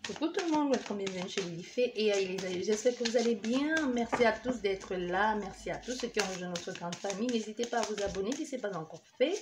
Coucou tout le monde, welcome, bienvenue chez Lilifée et Elisa. J'espère que vous allez bien. Merci à tous d'être là. Merci à tous ceux qui ont rejoint notre grande famille. N'hésitez pas à vous abonner si ce n'est pas encore fait.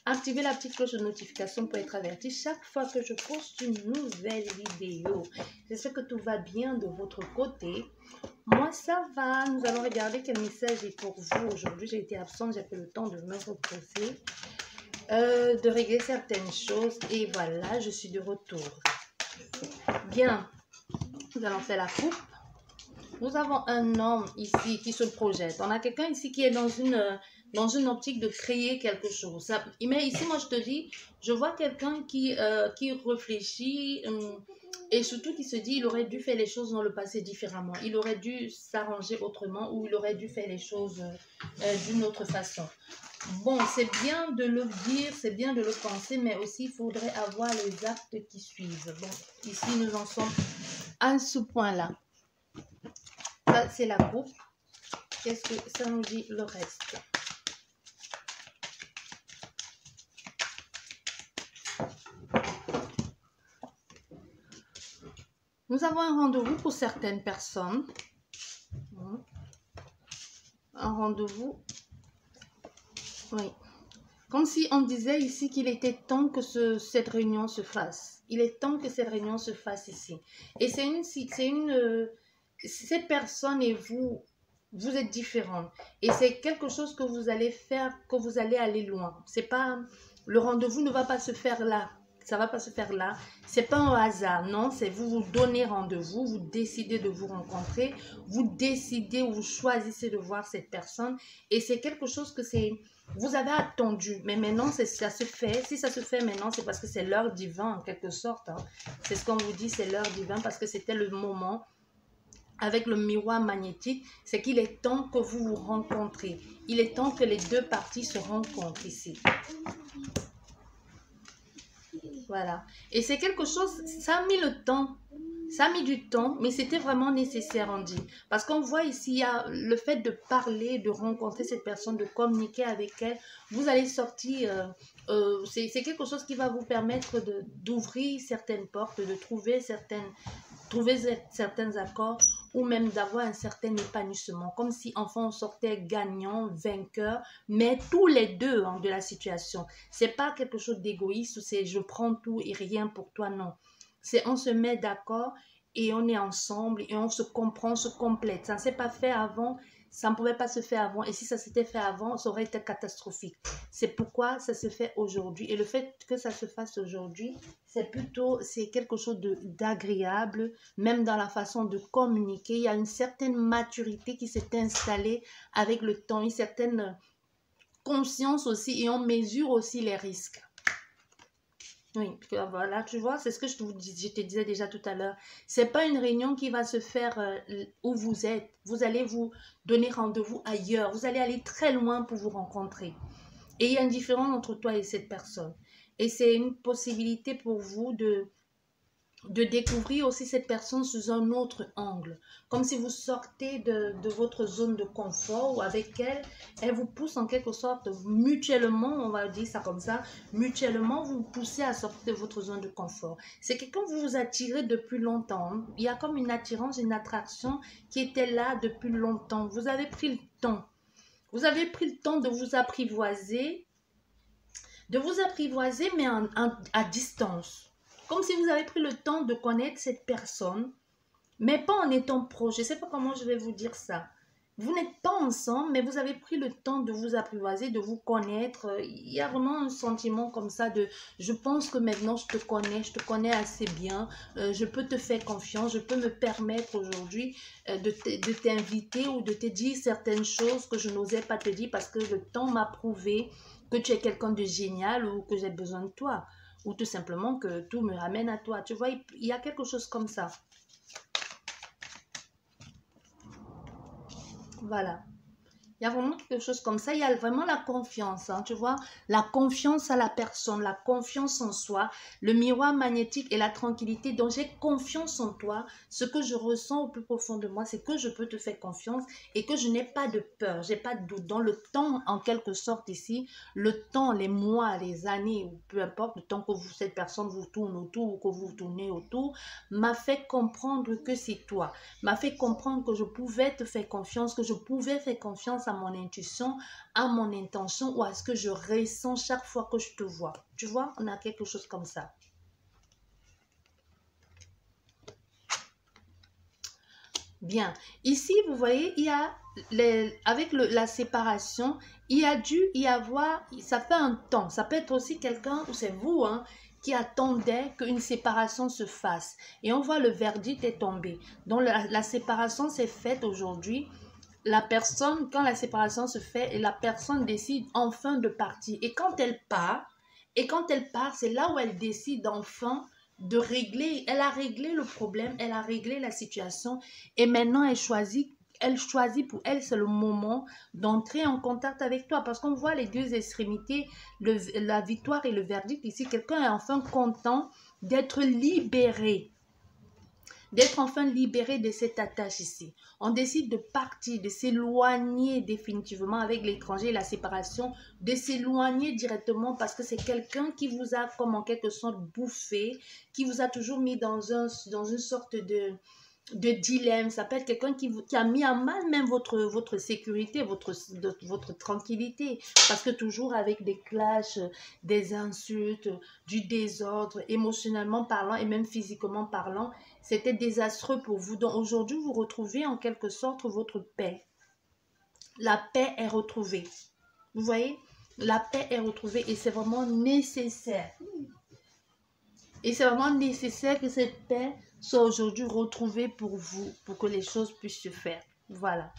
Activez la petite cloche de notification pour être averti chaque fois que je poste une nouvelle vidéo. J'espère que tout va bien de votre côté. Moi, ça va. Nous allons regarder quel message est pour vous aujourd'hui. J'ai été absente, j'ai pris le temps de me reposer, de régler certaines choses. Et voilà, je suis de retour. Bien, nous allons faire la coupe. Nous avons un homme ici qui se projette. On a quelqu'un ici qui est dans une optique de créer quelque chose. Ça, mais ici, moi, je te dis, je vois quelqu'un qui réfléchit et surtout qui se dit il aurait dû faire les choses dans le passé différemment. Il aurait dû s'arranger autrement ou il aurait dû faire les choses d'une autre façon. Bon, c'est bien de le dire, c'est bien de le penser, mais aussi il faudrait avoir les actes qui suivent. Bon, ici, nous en sommes à ce point-là. Ça, c'est la coupe. Qu'est-ce que ça nous dit le reste? Nous avons un rendez-vous pour certaines personnes. Un rendez-vous. Oui. Comme si on disait ici qu'il était temps que cette réunion se fasse. Il est temps que cette réunion se fasse ici. Et ces personnes et vous êtes différents. Et c'est quelque chose que vous allez faire, que vous allez aller loin. C'est pas, le rendez-vous ne va pas se faire là. Ça va pas se faire là. C'est pas un hasard, non. C'est vous donnez rendez-vous, vous décidez de vous rencontrer, vous décidez ou vous choisissez de voir cette personne. Et c'est quelque chose que vous avez attendu, mais maintenant ça se fait. Si ça se fait maintenant, c'est parce que c'est l'heure divine en quelque sorte. Hein. C'est ce qu'on vous dit, c'est l'heure divine parce que c'était le moment. Avec le miroir magnétique, c'est qu'il est temps que vous vous rencontrez. Il est temps que les deux parties se rencontrent ici. Voilà. Et c'est quelque chose, ça a mis le temps. Ça a mis du temps, mais c'était vraiment nécessaire, on dit. Parce qu'on voit ici, il y a le fait de parler, de rencontrer cette personne, de communiquer avec elle. Vous allez sortir, c'est quelque chose qui va vous permettre d'ouvrir certaines portes, de trouver certains accords ou même d'avoir un certain épanouissement. Comme si enfin on sortait gagnant, vainqueur, mais tous les deux hein, de la situation. C'est pas quelque chose d'égoïste ou c'est je prends tout et rien pour toi, non. C'est on se met d'accord et on est ensemble et on se comprend, on se complète. Ça ne s'est pas fait avant, ça ne pouvait pas se faire avant. Et si ça s'était fait avant, ça aurait été catastrophique. C'est pourquoi ça se fait aujourd'hui. Et le fait que ça se fasse aujourd'hui, c'est quelque chose d'agréable, même dans la façon de communiquer. Il y a une certaine maturité qui s'est installée avec le temps, une certaine conscience aussi et on mesure aussi les risques. Oui, voilà, tu vois, c'est ce que je te disais déjà tout à l'heure. C'est pas une réunion qui va se faire où vous êtes. Vous allez vous donner rendez-vous ailleurs. Vous allez aller très loin pour vous rencontrer. Et il y a une différence entre toi et cette personne. Et c'est une possibilité pour vous de découvrir aussi cette personne sous un autre angle. Comme si vous sortez de votre zone de confort ou avec elle, elle vous pousse en quelque sorte mutuellement, on va dire ça comme ça, mutuellement vous poussez à sortir de votre zone de confort. C'est quelqu'un que vous vous attirez depuis longtemps. Hein. Il y a comme une attirance, une attraction qui était là depuis longtemps. Vous avez pris le temps. Vous avez pris le temps de vous apprivoiser, mais à distance. Comme si vous avez pris le temps de connaître cette personne, mais pas en étant proche. Je ne sais pas comment je vais vous dire ça. Vous n'êtes pas ensemble, mais vous avez pris le temps de vous apprivoiser, de vous connaître. Il y a vraiment un sentiment comme ça de « je pense que maintenant je te connais assez bien, je peux te faire confiance, je peux me permettre aujourd'hui de t'inviter ou de te dire certaines choses que je n'osais pas te dire parce que le temps m'a prouvé que tu es quelqu'un de génial ou que j'ai besoin de toi. » Ou tout simplement que tout me ramène à toi. Tu vois, il y a quelque chose comme ça. Voilà. Il y a vraiment quelque chose comme ça. Il y a vraiment la confiance, hein, tu vois. La confiance à la personne, la confiance en soi, le miroir magnétique et la tranquillité. Donc, j'ai confiance en toi. Ce que je ressens au plus profond de moi, c'est que je peux te faire confiance et que je n'ai pas de peur, j'ai pas de doute. Dans le temps, en quelque sorte ici, le temps, les mois, les années, ou peu importe, le temps que vous, cette personne vous tourne autour ou que vous tournez autour, m'a fait comprendre que c'est toi, m'a fait comprendre que je pouvais te faire confiance, que je pouvais faire confiance à mon intuition, à mon intention ou à ce que je ressens chaque fois que je te vois. Tu vois, on a quelque chose comme ça. Bien. Ici, vous voyez, il y a avec la séparation, il y a dû y avoir, ça fait un temps, ça peut être aussi quelqu'un, ou c'est vous, hein, qui attendait qu'une séparation se fasse. Et on voit le verdict est tombé. Donc, la séparation s'est faite aujourd'hui. La personne, quand la séparation se fait, et la personne décide enfin de partir. Et quand elle part, c'est là où elle décide enfin de régler. Elle a réglé le problème, elle a réglé la situation. Et maintenant, elle choisit pour elle, c'est le moment d'entrer en contact avec toi. Parce qu'on voit les deux extrémités, la victoire et le verdict. Ici, quelqu'un est enfin content d'être libéré. D'être enfin libéré de cette attache ici. On décide de partir, de s'éloigner définitivement avec l'étranger, la séparation, de s'éloigner directement parce que c'est quelqu'un qui vous a comme en quelque sorte bouffé, qui vous a toujours mis dans une sorte de dilemme. Ça peut être quelqu'un qui a mis à mal même votre sécurité, votre tranquillité. Parce que toujours avec des clashs, des insultes, du désordre, émotionnellement parlant et même physiquement parlant, c'était désastreux pour vous. Donc aujourd'hui, vous retrouvez en quelque sorte votre paix. La paix est retrouvée. Vous voyez? La paix est retrouvée et c'est vraiment nécessaire. Et c'est vraiment nécessaire que cette paix soit aujourd'hui retrouvée pour vous, pour que les choses puissent se faire. Voilà.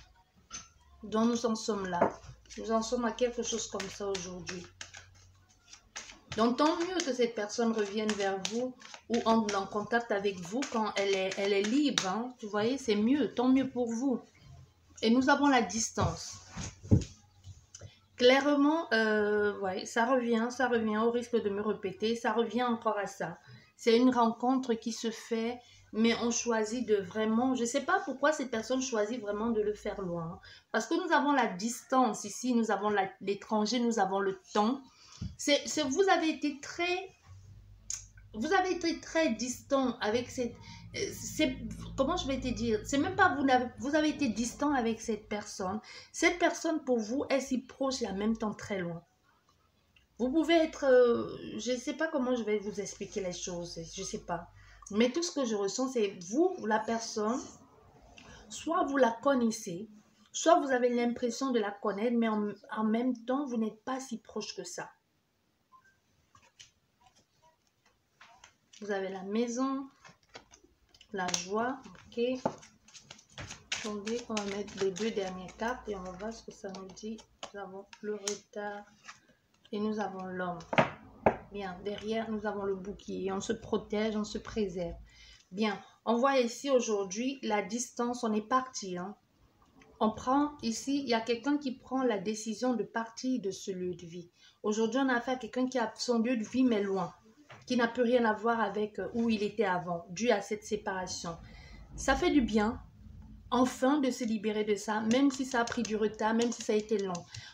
Donc nous en sommes là. Nous en sommes à quelque chose comme ça aujourd'hui. Donc tant mieux que cette personne revienne vers vous ou entre en contact avec vous quand elle est libre. Hein. Vous voyez, c'est mieux. Tant mieux pour vous. Et nous avons la distance. Clairement, ouais, ça revient au risque de me répéter. Ça revient encore à ça. C'est une rencontre qui se fait, mais on choisit de vraiment... Je ne sais pas pourquoi cette personne choisit vraiment de le faire loin. Parce que nous avons la distance ici, nous avons l'étranger, nous avons le temps. Vous avez été très distant avec cette... Comment je vais te dire? C'est même pas vous avez été distant avec cette personne. Cette personne pour vous est si proche et en même temps très loin. Vous pouvez être, je ne sais pas comment je vais vous expliquer les choses, je ne sais pas. Mais tout ce que je ressens, c'est vous, la personne, soit vous la connaissez, soit vous avez l'impression de la connaître, mais en même temps, vous n'êtes pas si proche que ça. Vous avez la maison, la joie, ok. Attendez, on va mettre les deux dernières cartes et on va voir ce que ça nous dit. Nous avons le retard et nous avons l'homme. Bien, derrière, nous avons le bouclier. On se protège, on se préserve. Bien, on voit ici aujourd'hui la distance, on est parti. Hein. On prend ici, il y a quelqu'un qui prend la décision de partir de ce lieu de vie. Aujourd'hui, on a affaire à quelqu'un qui a son lieu de vie, mais loin, qui n'a plus rien à voir avec où il était avant, dû à cette séparation. Ça fait du bien. Enfin de se libérer de ça, même si ça a pris du retard, même si ça a été long.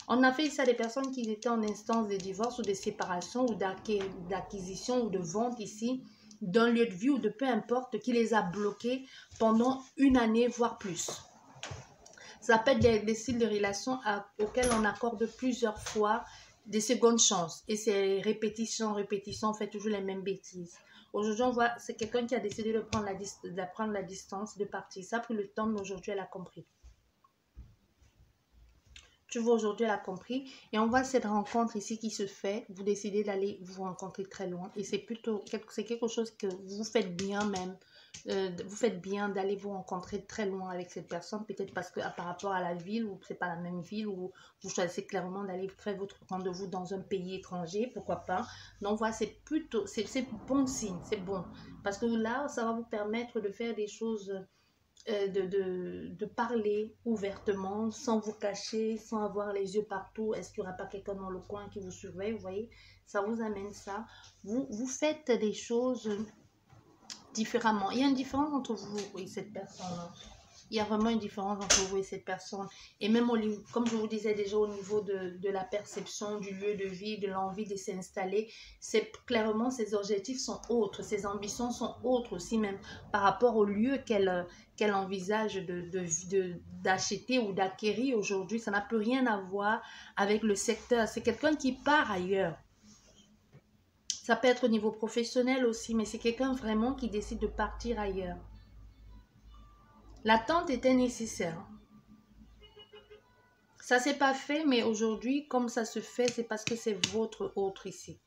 On a fait ça à des personnes qui étaient en instance de divorce ou de séparation ou d'acquisition ou de vente ici, d'un lieu de vie ou de peu importe, qui les a bloqués pendant une année, voire plus. Ça peut être des styles de relations auxquels on accorde plusieurs fois des secondes chances. Et c'est répétition, on fait toujours les mêmes bêtises. Aujourd'hui, on voit, c'est quelqu'un qui a décidé de prendre la distance, de partir. Ça a pris le temps, mais aujourd'hui, elle a compris. Tu vois, aujourd'hui, elle a compris. Et on voit cette rencontre ici qui se fait. Vous décidez d'aller vous rencontrer très loin. Et c'est quelque chose que vous faites bien même. Vous faites bien d'aller vous rencontrer très loin avec cette personne. Peut-être parce que par rapport à la ville, ou c'est pas la même ville, ou vous choisissez clairement d'aller faire votre rendez-vous dans un pays étranger. Pourquoi pas. Donc voilà, c'est bon signe. C'est bon. Parce que là, ça va vous permettre de faire des choses de parler ouvertement, sans vous cacher, sans avoir les yeux partout. Est-ce qu'il n'y aura pas quelqu'un dans le coin qui vous surveille? Vous voyez, ça vous amène ça. Vous faites les choses différemment. Il y a une différence entre vous et cette personne-là. Il y a vraiment une différence entre vous et cette personne. Et même, comme je vous disais déjà, au niveau de la perception du lieu de vie, de l'envie de s'installer, c'est clairement, ses objectifs sont autres, ses ambitions sont autres aussi, même par rapport au lieu qu'elle envisage d'acheter ou d'acquérir aujourd'hui. Ça n'a plus rien à voir avec le secteur. C'est quelqu'un qui part ailleurs. Ça peut être au niveau professionnel aussi, mais c'est quelqu'un vraiment qui décide de partir ailleurs. L'attente était nécessaire. Ça s'est pas fait, mais aujourd'hui, comme ça se fait, c'est parce que c'est votre autre ici.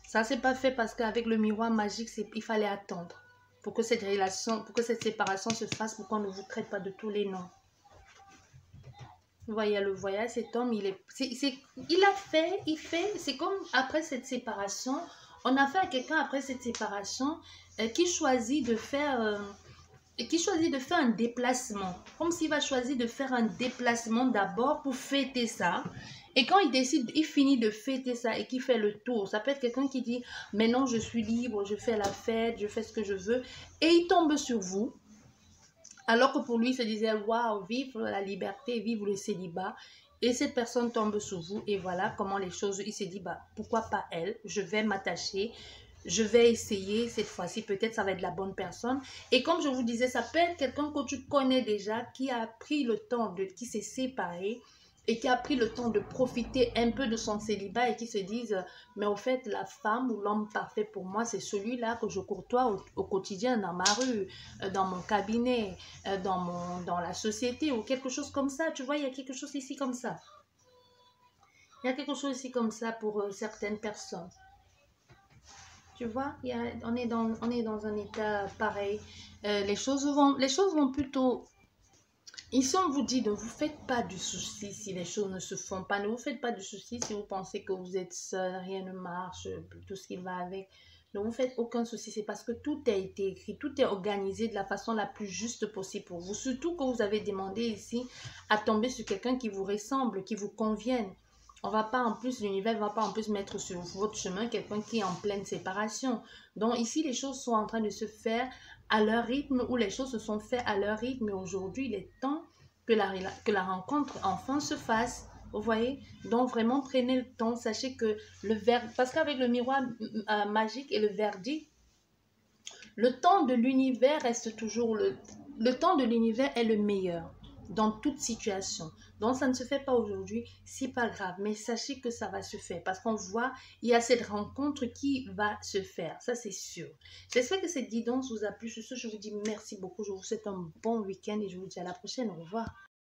Ça s'est pas fait parce qu'avec le miroir magique, il fallait attendre pour que cette relation, pour que cette séparation se fasse, pour qu'on ne vous traite pas de tous les noms. Vous voyez le voyage, cet homme, il fait, c'est comme après cette séparation, on a fait à quelqu'un après cette séparation qui choisit de faire un déplacement. Comme s'il va choisir de faire un déplacement d'abord pour fêter ça. Et quand il finit de fêter ça et qu'il fait le tour, ça peut être quelqu'un qui dit, maintenant je suis libre, je fais la fête, je fais ce que je veux. Et il tombe sur vous. Alors que pour lui, il se disait, waouh, vivre la liberté, vivre le célibat. Et cette personne tombe sur vous. Et voilà comment les choses, il s'est dit, bah, pourquoi pas elle? Je vais m'attacher. Je vais essayer cette fois-ci, peut-être ça va être la bonne personne. Et comme je vous disais, ça peut être quelqu'un que tu connais déjà, qui a pris le temps, qui s'est séparé et qui a pris le temps de profiter un peu de son célibat et qui se disent, mais au fait, la femme ou l'homme parfait pour moi, c'est celui-là que je courtoie au quotidien, dans ma rue, dans mon cabinet, dans la société ou quelque chose comme ça. Tu vois, il y a quelque chose ici comme ça. Il y a quelque chose ici comme ça pour certaines personnes. Tu vois, on est dans un état pareil. Les choses vont plutôt... Ici, on vous dit, ne vous faites pas du souci si les choses ne se font pas. Ne vous faites pas du souci si vous pensez que vous êtes seul, rien ne marche, tout ce qui va avec. Ne vous faites aucun souci. C'est parce que tout a été écrit, tout est organisé de la façon la plus juste possible pour vous. Surtout que vous avez demandé ici à tomber sur quelqu'un qui vous ressemble, qui vous convienne. On va pas en plus, l'univers ne va pas en plus mettre sur votre chemin quelqu'un qui est en pleine séparation. Donc ici, les choses sont en train de se faire à leur rythme ou les choses se sont faites à leur rythme. Et aujourd'hui, il est temps que la rencontre enfin se fasse. Vous voyez? Donc vraiment, prenez le temps. Sachez que parce qu'avec le miroir magique et le verdict, le temps de l'univers reste toujours le temps de l'univers est le meilleur dans toute situation. Donc, ça ne se fait pas aujourd'hui, c'est pas grave. Mais sachez que ça va se faire parce qu'on voit, il y a cette rencontre qui va se faire. Ça, c'est sûr. J'espère que cette guidance vous a plu. Sur ce, je vous dis merci beaucoup. Je vous souhaite un bon week-end et je vous dis à la prochaine. Au revoir.